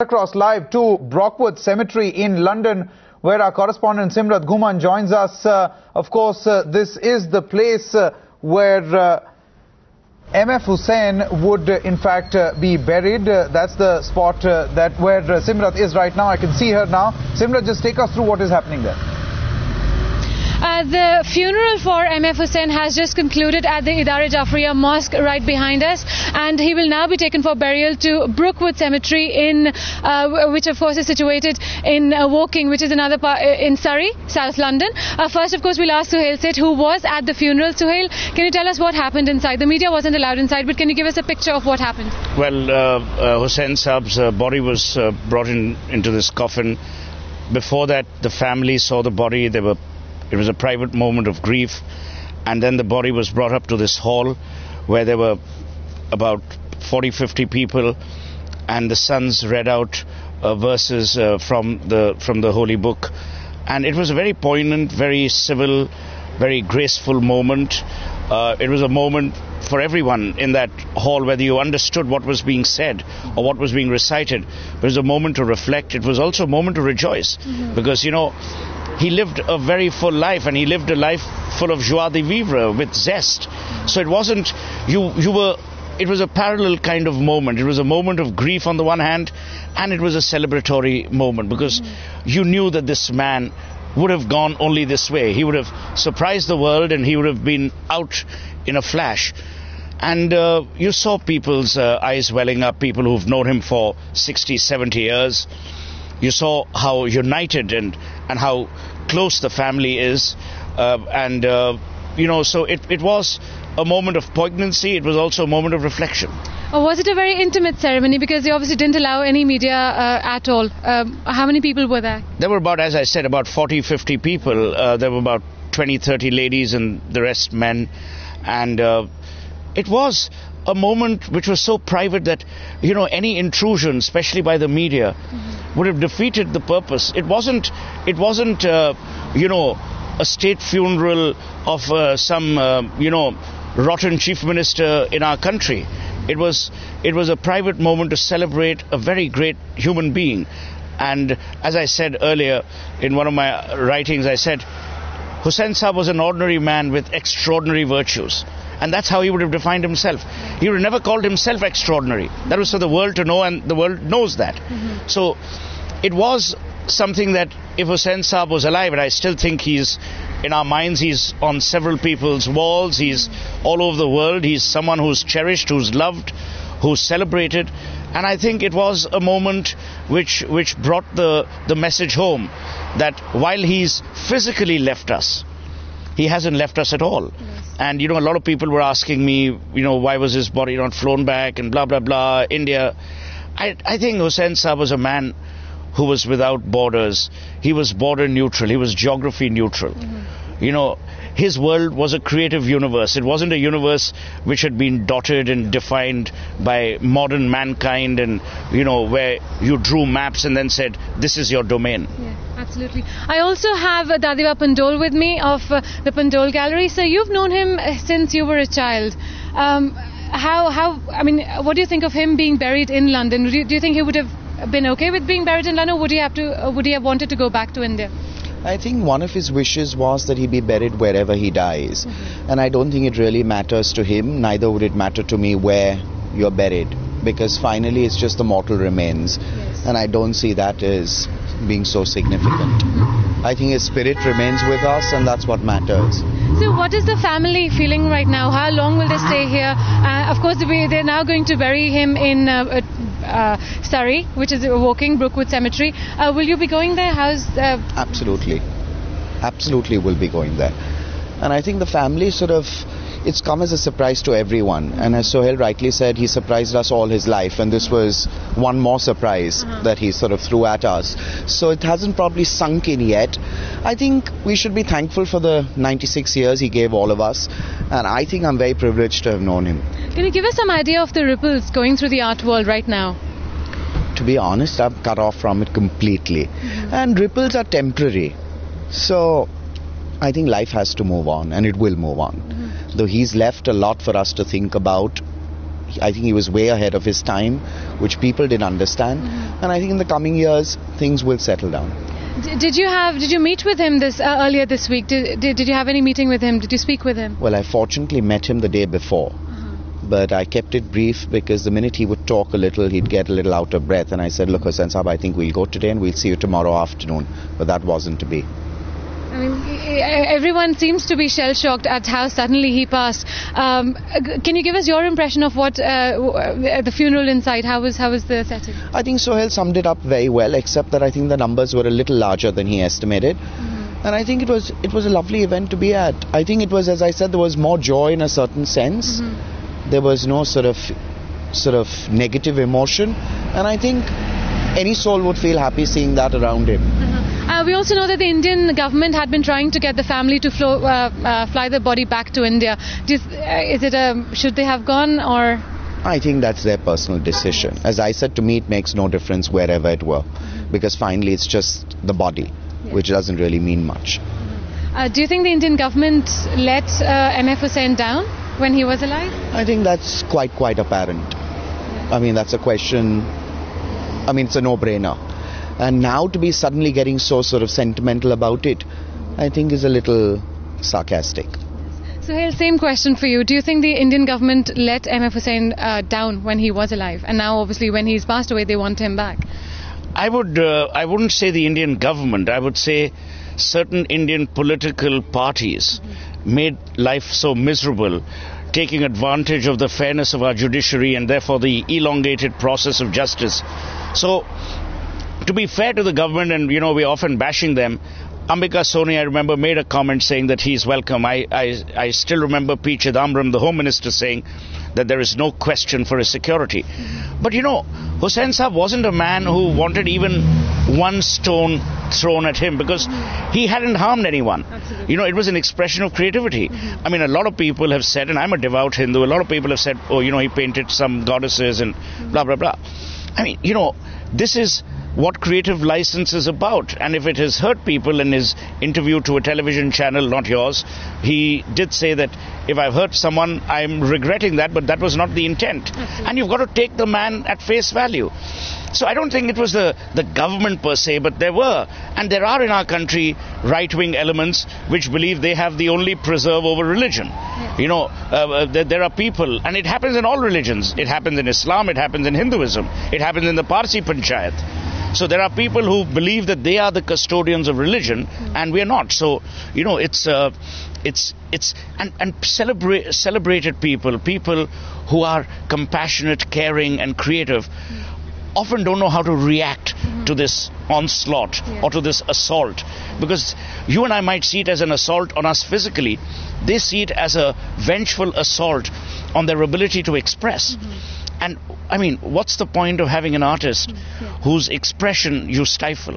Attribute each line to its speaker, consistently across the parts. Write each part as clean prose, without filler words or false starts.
Speaker 1: Across live to Brookwood Cemetery in London, where our correspondent Simrat Ghuman joins us. Of course, this is the place where MF Husain would in fact be buried. That's the spot where Simrat is right now. I can see her now. Simrat, just take us through what is happening there.
Speaker 2: The funeral for MF Husain has just concluded at the Idare Jafriya Mosque right behind us, and he will now be taken for burial to Brookwood Cemetery which of course is situated in Woking, which is another part in Surrey, South London. First, of course, we'll ask Suhail Seth, who was at the funeral. Suhail, can you tell us what happened inside? The media wasn't allowed inside, but can you give us a picture of what happened?
Speaker 3: Well, Husain Saab's body was brought into this coffin. Before that, the family saw the body. It was a private moment of grief, and then the body was brought up to this hall where there were about 40-50 people, and the sons read out verses from the holy book, and it was a very poignant, very civil, very graceful moment. It was a moment for everyone in that hall, whether you understood what was being said or what was being recited. It was a moment to reflect. It was also a moment to rejoice, because, you know, he lived a very full life, and he lived a life full of joie de vivre, with zest. So it wasn't, it was a parallel kind of moment. It was a moment of grief on the one hand, and it was a celebratory moment, because you knew that this man would have gone only this way. He would have surprised the world, and he would have been out in a flash. And you saw people's eyes welling up, people who've known him for 60, 70 years. You saw how united and how close the family is, you know, so it was a moment of poignancy. It was also a moment of reflection.
Speaker 2: Was it a very intimate ceremony, because they obviously didn't allow any media at all? How many people were there?
Speaker 3: There were about, as I said, about 40-50 people. There were about 20-30 ladies and the rest men, and it was a moment which was so private that, you know, any intrusion, especially by the media, would have defeated the purpose. It wasn't you know, a state funeral of some you know, rotten chief minister in our country. It was a private moment to celebrate a very great human being. And as I said earlier in one of my writings, I said Husain Saab was an ordinary man with extraordinary virtues. And that's how he would have defined himself. He would have never called himself extraordinary. That was for the world to know, and the world knows that. So it was something that if Husain Saab was alive, and I still think he's in our minds, he's on several people's walls, he's all over the world, he's someone who's cherished, who's loved, who's celebrated. And I think it was a moment which brought the message home that while he's physically left us, he hasn't left us at all. And, you know, a lot of people were asking me, you know, why was his body not flown back and blah, blah, blah, India. I think Husain Saab was a man who was without borders. He was border neutral. He was geography neutral. You know, his world was a creative universe. It wasn't a universe which had been dotted and defined by modern mankind and, you know, where you drew maps and then said, this is your domain.
Speaker 2: Yeah, absolutely. I also have Dadiva Pandol with me of the Pandol Gallery. So you've known him since you were a child. I mean, what do you think of him being buried in London? Do you think he would have been okay with being buried in London, or would he have wanted to go back to India?
Speaker 4: I think one of his wishes was that he be buried wherever he dies. And I don't think it really matters to him, neither would it matter to me where you're buried, because finally it's just the mortal remains. And I don't see that as being so significant. I think his spirit remains with us, and that's what matters.
Speaker 2: So what is the family feeling right now? How long will they stay here? Of course, they're now going to bury him in Surrey, which is Woking, Brookwood Cemetery. Will you be going there?
Speaker 4: Absolutely will be going there. And I think the family it's come as a surprise to everyone. And as Suhail rightly said, he surprised us all his life, and this was one more surprise that he threw at us. So it hasn't probably sunk in yet. I think we should be thankful for the 96 years he gave all of us, and I think I'm very privileged to have known him.
Speaker 2: Can you give us some idea of the ripples going through the art world right now?
Speaker 4: To be honest, I'm cut off from it completely. And ripples are temporary. So I think life has to move on, and it will move on. Though he's left a lot for us to think about, I think he was way ahead of his time, which people didn't understand. And I think in the coming years, things will settle down.
Speaker 2: Did you meet with him earlier this week? Did you have any meeting with him? Did you speak with him?
Speaker 4: Well, I fortunately met him the day before. But I kept it brief because the minute he would talk a little, he'd get a little out of breath. And I said, look, Husain Sahab, I think we'll go today and we'll see you tomorrow afternoon. But that wasn't to be.
Speaker 2: I mean, everyone seems to be shell-shocked at how suddenly he passed. Can you give us your impression of what the funeral inside? How was the setting?
Speaker 4: I think Sohail summed it up very well, except that I think the numbers were a little larger than he estimated. And I think it was a lovely event to be at. I think it was, as I said, there was more joy in a certain sense. There was no sort of negative emotion, and I think any soul would feel happy seeing that around him.
Speaker 2: We also know that the Indian government had been trying to get the family to fly the body back to India. Should they have gone, or?
Speaker 4: I think that's their personal decision. As I said, to me it makes no difference wherever it were, because finally it's just the body, which doesn't really mean much.
Speaker 2: Do you think the Indian government let MF Husain down when he was alive?
Speaker 4: I think that's quite apparent. I mean, that's a question, I mean, it's a no-brainer. And now to be suddenly getting so sort of sentimental about it, I think is a little sarcastic.
Speaker 2: Sohail, same question for you. Do you think the Indian government let MF Husain down when he was alive? And now obviously when he's passed away, they want him back.
Speaker 3: I wouldn't say the Indian government. I would say certain Indian political parties made life so miserable, taking advantage of the fairness of our judiciary and therefore the elongated process of justice. So, to be fair to the government, and we're often bashing them, Ambika Soni, I remember, made a comment saying that he's welcome. I still remember P. Chidambaram, the Home Minister, saying that there is no question for his security. But Husain Sahab wasn't a man who wanted even one stone thrown at him, because he hadn't harmed anyone. Absolutely. It was an expression of creativity. I mean, a lot of people have said, and I'm a devout Hindu, a lot of people have said, oh, he painted some goddesses and blah, blah, blah. I mean, this is what creative license is about. And if it has hurt people, in his interview to a television channel, not yours, he did say that if I've hurt someone, I'm regretting that, but that was not the intent. Absolutely. And you've got to take the man at face value. So I don't think it was the government per se, but there were, and there are in our country, right-wing elements which believe they have the only preserve over religion. There are people, and it happens in all religions. It happens in Islam, it happens in Hinduism, it happens in the Parsi Panchayat. So there are people who believe that they are the custodians of religion, and we are not. So, it's celebrated people who are compassionate, caring, and creative, often don't know how to react to this onslaught or to this assault, because you and I might see it as an assault on us physically. They see it as a vengeful assault on their ability to express. And I mean, what's the point of having an artist whose expression you stifle?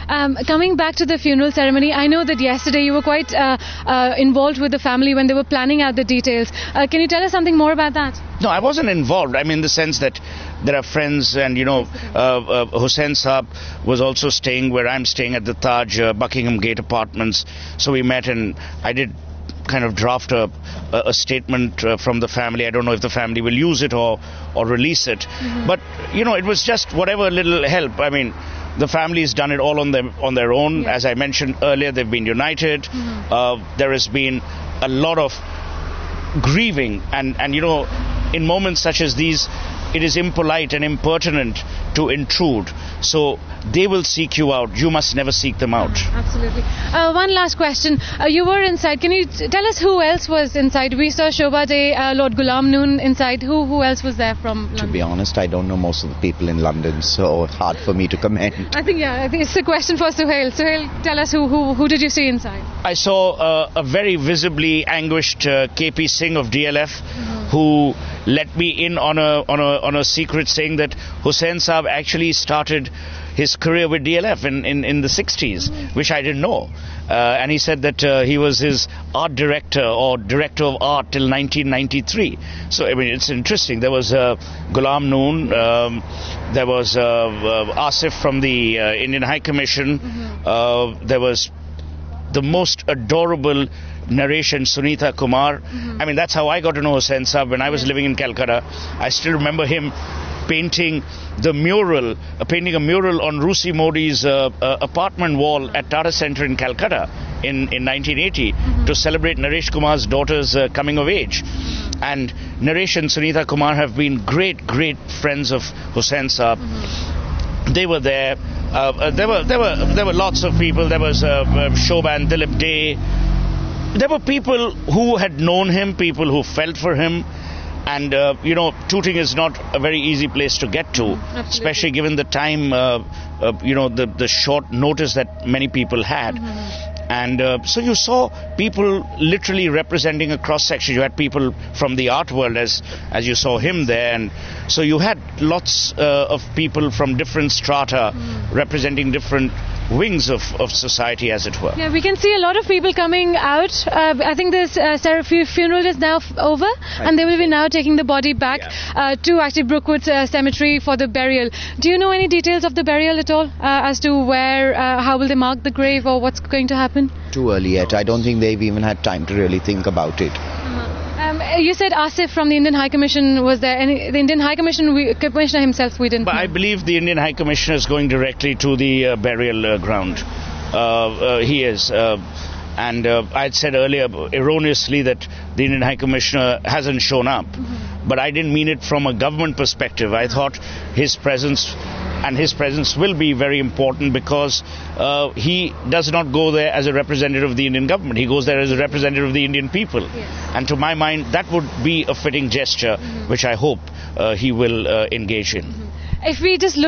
Speaker 2: Coming back to the funeral ceremony, I know that yesterday you were quite involved with the family when they were planning out the details. Can you tell us something more about that?
Speaker 3: No, I wasn't involved. I mean, in the sense that there are friends, and Husain Sahab was also staying where I'm staying at the Taj, Buckingham Gate Apartments. So we met, and I did kind of draft a statement from the family. I don't know if the family will use it or release it. But, it was just whatever little help. I mean, the family's done it all on their own. As I mentioned earlier, they've been united. There has been a lot of grieving. And in moments such as these, it is impolite and impertinent to intrude. So they will seek you out. You must never seek them out.
Speaker 2: Absolutely. One last question. You were inside. Can you tell us who else was inside? We saw Shobha Day, Lord Ghulam Noon inside. Who else was there from London?
Speaker 4: To be honest, I don't know most of the people in London, so hard for me to comment.
Speaker 2: I think it's a question for Sohail. Sohail, tell us who did you see inside?
Speaker 3: I saw a very visibly anguished KP Singh of DLF, who let me in on a secret, saying that Husain Sahab actually started his career with DLF in the 60s, which I didn't know. And he said that he was his art director or director of art till 1993. So, I mean, it's interesting. There was Ghulam Noon, there was Asif from the Indian High Commission, there was the most adorable Naresh and Sunita Kumar. I mean, that's how I got to know Hussain Saab when I was living in Calcutta. I still remember him painting a mural on Rusi Modi's apartment wall at Tata Center in Calcutta in 1980 to celebrate Naresh Kumar's daughter's coming of age. And Naresh and Sunita Kumar have been great friends of Hussain Saab. They were there. There were lots of people. There was Shobhan Dilip Day. There were people who had known him, people who felt for him. And, Tooting is not a very easy place to get to, especially given the time, the short notice that many people had. And so you saw people literally representing a cross-section. You had people from the art world, as you saw him there. And so you had lots of people from different strata representing different wings of society, as it were.
Speaker 2: Yeah, we can see a lot of people coming out. I think this funeral is now over, and they will be now taking the body back to actually Brookwood Cemetery for the burial. Do you know any details of the burial at all, as to where, how will they mark the grave, or what's going to happen?
Speaker 4: Too early yet. I don't think they've even had time to really think about it.
Speaker 2: You said Asif from the Indian High Commission was there, and the Indian High Commissioner himself we didn't know.
Speaker 3: I believe the Indian High Commissioner is going directly to the burial ground. He is. And I had said earlier, erroneously, that the Indian High Commissioner hasn't shown up. But I didn't mean it from a government perspective. I thought his presence will be very important because he does not go there as a representative of the Indian government. He goes there as a representative of the Indian people. Yes. And to my mind, that would be a fitting gesture, which I hope he will engage in.
Speaker 2: If we just look